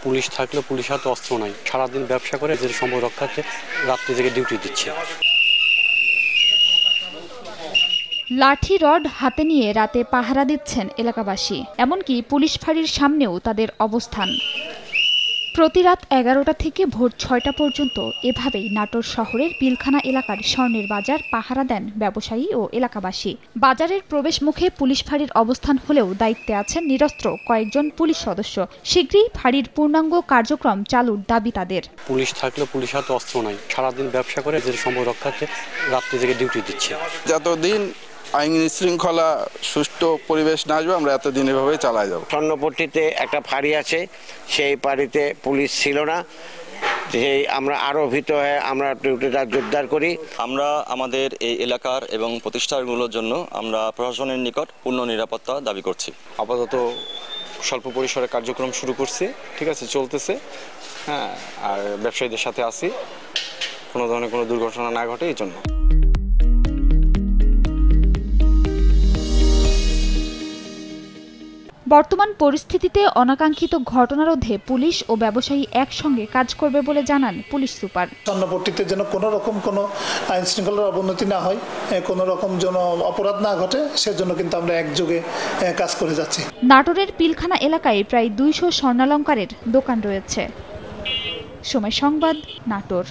Police থাকলে police হাতে অস্ত্র নাই, সারাদিন ব্যবসা করে নিজের সম্পদ রক্ষার্থে রাত্রি থেকে ডিউটি দিচ্ছে। লাঠি রড হাতে নিয়ে রাতে পাহারা দিচ্ছেন এলাকাবাসী, এমনকি পুলিশ ফাঁড়ির সামনেও তাদের অবস্থান। প্রতি রাত 11টা থেকে ভোর 6টা পর্যন্ত এভাবেই নাটোর শহরের পিলখানা এলাকার স্বর্ণের বাজার পাহারা দেন ব্যবসায়ী ও এলাকাবাসী। বাজারের প্রবেশ মুখে পুলিশ ফাঁড়ির অবস্থান হলেও দায়িত্বে আছেন নিরস্ত্র কয়েকজন পুলিশ সদস্য। শীঘ্রই ফাঁড়ির পূর্ণাঙ্গ কার্যক্রম চালুর দাবি তাদের। পুলিশ থাকলে পুলিশ হাতে অস্ত্র নাই, সারাদিন ব্যবসা করে নিজের সম্পদ রক্ষার্থে রাত্রি থেকে ডিউটি দিচ্ছে। যতদিন আইন শৃঙ্খলা সুষ্ঠু পরিবেশ না আসবে আমরা এতদিন এভাবে চালাই যাব। স্বর্ণপট্টিতে একটা ফাঁড়ি আছে, সেই ফাঁড়িতে পুলিশ ছিল না, আমরা আরো ভীত হয়ে আমরা ডিউটিটা জোরদার করি। আমরা আমাদের এই এলাকার এবং প্রতিষ্ঠানগুলোর জন্য আমরা প্রশাসনের নিকট পূর্ণ নিরাপত্তা দাবি করছি। আপাতত স্বল্প পরিসরে কার্যক্রম শুরু করছি, ঠিক আছে, চলতেছে। হ্যাঁ, আর ব্যবসায়ীদের সাথে আছি, কোনো ধরনের কোনো দুর্ঘটনা না ঘটে এই জন্য। বর্তমান পরিস্থিতিতে অনাকাঙ্ক্ষিত ঘটনা রোধে পুলিশ ও ব্যবসায়ী একসঙ্গে কাজ করবে বলে জানান পুলিশ সুপার। স্বর্ণপট্টিতে যেন কোনো রকম কোনো আইন শৃঙ্খলার অবনতি না হয়, কোনো রকম যেন অপরাধ না ঘটে, সেজন্য কিন্তু আমরা একযোগে কাজ করে যাচ্ছি। নাটোরের পিলখানা এলাকায় প্রায় 200 স্বর্ণালংকারের দোকান রয়েছে। সময় সংবাদ, নাটোর।